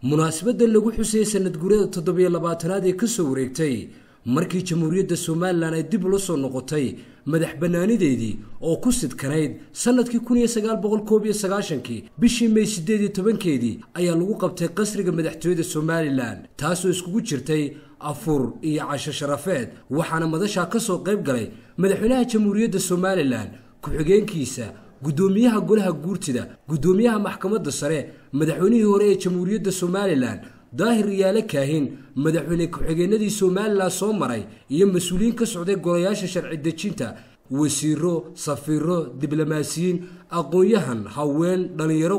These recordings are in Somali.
munaasabada lagu xusay sanad guurada 7labaatanaad ee ka soo wareegtay markii jamhuuriyadda Soomaaliland ay dib u soo noqotay madax banaanideedii oo ku sidkanayd sanadkii 1991 bishii May 18 ayaa lagu qabtay qasriga madaxtooyada Soomaaliland taasoo iskugu jirtay afur iyo casho sharafeed waxaana madasha ka soo qayb galay madaxweynaha jamhuuriyadda Soomaaliland ku-xigeenkiisa gudoomiyaha golaha guurtida gudoomiyaha maxkamadda sare madaxweynihii hore ee jamhuuriyadda Soomaaliland daahir riyaale kaahin madaxweyne ku-xigeenadii Soomaaliland soo maray iyo mas'uuliyiin ka socday golayaasha sharci dejinta wasiiro safiiro diblomaasiyiin aqoonyahan haween dhalinyaro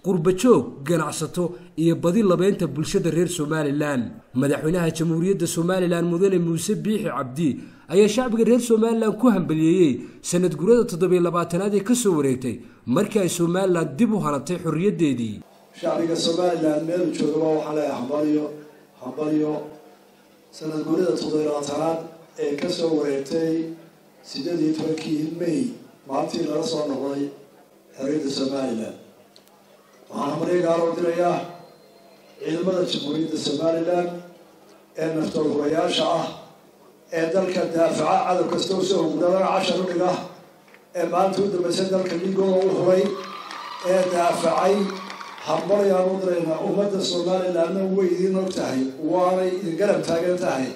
qurbajoog ganacsato iyo badi labeynta bulshada reer Soomaaliland madaxweynaha jamhuuriyadda Soomaaliland mudane Muuse Biixi Cabdi ayaa shacbiga reer Soomaaliland ku hambalyeeyay sanad guurada 7labaatanaad ee ka soo wareegtay markii ay Soomaaliland dib u hanatay xorriyadeedii shacbiga Soomaaliland meel jooga waxa la hambalyo sanad guurada 7labaatanaad ee ka soo wareegtay 18 May maalintii laga soo noqday xorriyadda Soomaaliland waxaan hambalyo gaar u dirayaa ciidamada jamhuuriyadda Soomaaliland ee naftoodurayaasha ah ee dalka daafaca cadow kasta oo soo gudbaya cashar u dhiga ee maanta u dambeysay dalka ligooda u huray ee daafacay hambalyo u dirayna ummadda Soomaaliland way idin ogtahay waanay idin garab taagan tahay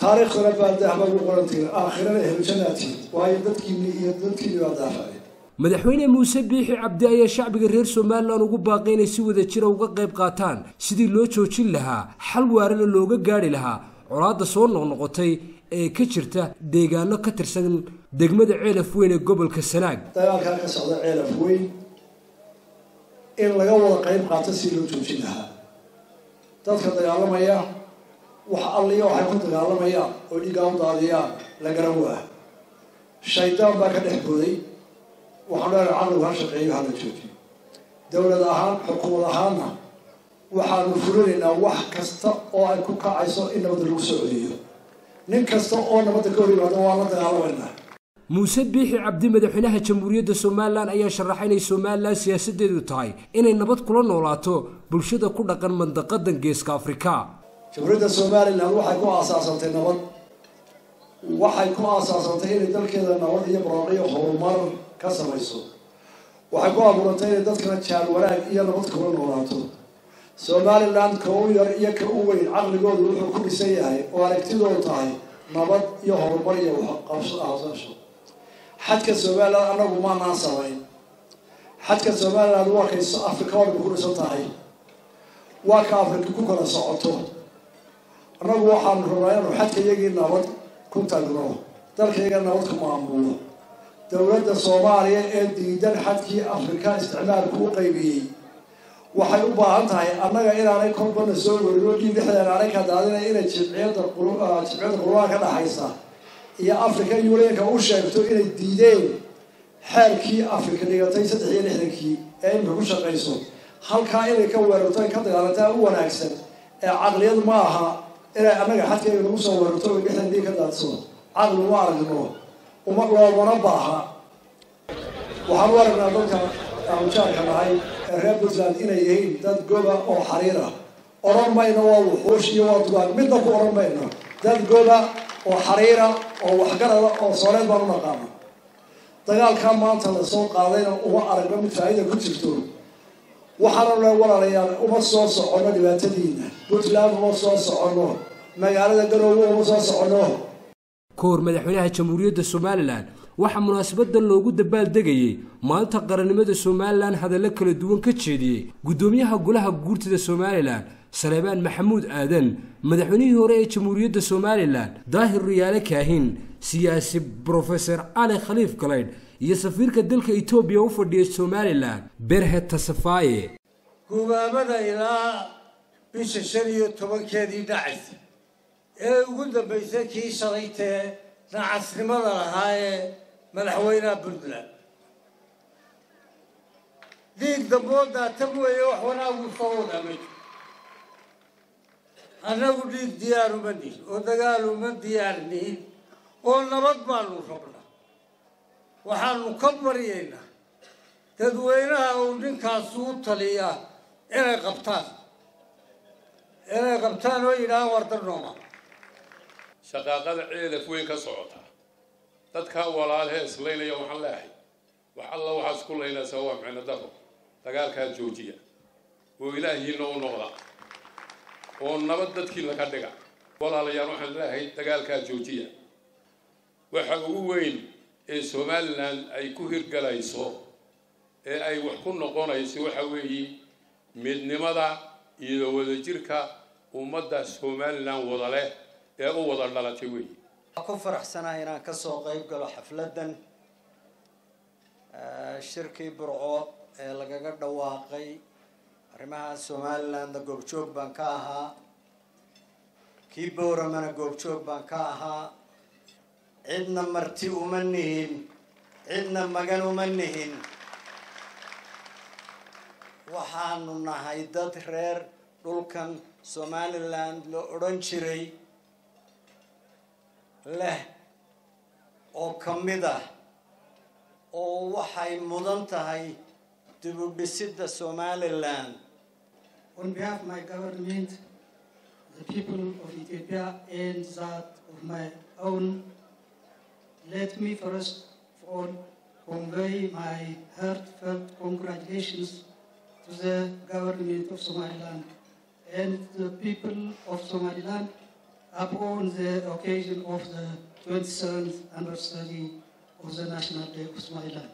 taariikhda baadahba ugu qorantay aakhirada heljanati way dadkii waa daafacay madaxweyne Muuse Biixi Cabdi ayaa shacbiga reer Soomaaliland ugu baaqay inay si wada jir uga qayb qaataan sidii loo joojin lahaa xal waarana looga gaari lahaa colaadda soo noqnoqotay ee ka jirta deegaano ka tirsan degmada Ceelaf Weyn ee gobolka Sanaag dagaalka ka socda Ceelaf Weyn in laga wada qayb qaato si loo joojin lahaa dadka dagaalamaya wax alliyo waxay ku dagaalamayaan oo dhiga u daadiyaan la garan waa shaydaan baa ka dhex booday waxaan leeyahay caqligu ha shaqeeyo hala joojiyo dowlad ahaan xukuumad ahaanna waxaanu fulinaynaa wax kasta oo ay ku kacayso in nabadda lagu soo celiyo nin kasta oo nabadda ka hor yimaado waa la dagaalamayna Muuse Biixi Cabdi madaxweynaha jamhuuriyadda Soomaaliland ayaa sharaxay in Soomaaliland siyaasadeedu tahay inay nabad kula noolaato bulshada ku dhaqan mandaqadan Geeska Afrika jamhuuriyadda Soomaaliland waxay ku aasaasantay nabad waxay ku aasaasantay in dalkeeda nabad iyo barwaaqo horumar ka samayso waxay ku abuurantay in dadkana jecel wanaag iyo nabad kula noolaato Soomaaliland ka u yar iyo ka u weyn caqligoodu wuxuu ku dhisan yahay oo aragtidoodu tahay nabad iyo horumar iyo waxqabasho xadka Soomaaliland anagu ma naasabay xadka Soomaaliland waa ka Afrika oo ku dhisan tahay waa ka Afrika ku kala socoto anagu waxaan rabaa inuu xadkayagii nabad ku tagno dalkayga nabad ku maamulo dowladda Soomaaliya ee diidan xadkii Afrika isticmaalku u qaybiyay waxay u baahan tahay annaga inaanay kolbana soo warino dhinaceeda aanay ka daadinay inay jibciyada quraan ka dhaxaysa iyo Afrika Yuureeka u sheegto inay diideen xeerkii Afrika dhigatay 63kii ee inuu ku shaqeyso halka inay ka weerarto ka dagaalantaa u wanaagsan ee caqliyad ma aha inay annaga xadkeeda lagu soo weerarto dhinaceedii ka daadso caqli waa aragno uma loobana baaha waxaan waragnaa dadka aan jaarka nahay reer Puntland inay yihiin dad goba oo xariira oran mayno waa wuxuush iyo waa dugaan midna ku oran mayno dad goba oo xariira oo waxgarada oo sooreed baan u naqaano dagaalka maanta la soo qaadayna uma aragno mid faa'iido ku jirto waxaan la walaalayaa uma soo socono dhibaatadiina Puntland uma soo socono magaalada Garowe uma soo socono koor madaxweynaha jamhuuriyadda Soomaaliland waxa munaasabadan loogu dabaaldegayay maalinta qarannimada Soomaaliland hadallo kala duwan ka jeediyay gudoomiyaha golaha guurtida Soomaaliland Saleebaan Maxamuud Aadan madaxweynihii hore ee jamhuuriyadda Soomaaliland daahir riyaale kaahin siyaasi Professor Ali Khaliif Galeyd iyo safiirka dalka Itoobiya u fadhiyay Soomaaliland Berhet Tasafaye gubaabada ilaa bisha 15keedii dhacay ee ugu dambeysay kii shalaytee nacasnimada lahaa ee madaxweynaha Puntland diig dambooda tabweeye wax wanaagu soo wadamay annagu diig diyaar uma nihin oo dagaal uma diyaarnihin oo nabad baanu rabnaa waxaanu ka baryaynaa dadweynaha uu ninkaas u taliya inay qabtaan qabtaan oo yidhahaan wardan nooma shaqaaqada ceelaf weyn ka socota dadka walaalahee islaynaya waxaan leeyahay wax alla waxaa isku laynaysaa waa micno daro dagaalkaa joojiya oo ilaahiina u noqda oo nabad dadkii laga dhiga walaalayaal waxaan leeyahay dagaalkaa joojiya waxa ugu weyn ee Somaliland ay ku hirgalayso ee ay wax ku noqonayso waxa weeye midnimada iyo wadajirka ummadda Somaliland wada leh ee u wada dhalatay weeye ku faraxsanahay inaan ka soo qayb galo xafladan shirkii burco ee lagaga dhawaaqay arrimaha Somaliland goobjoog baan ka ahaa kii booramana goobjoog baan ka ahaa cidna marti uma nihin cidna magan uma nihin waxaanu nahay dad reer dhulkan Somaliland loo odhan jiray leh oo kamid ah oo waxay mudan tahay dib u dhisidda Somaliland. On behalf of my government, the people of Ethiopia and that of my own, let me first of all convey my heartfelt congratulations to the government of Somaliland and the people of Somaliland upon the occasion of the 27th anniversary of the National Day of Somaliland.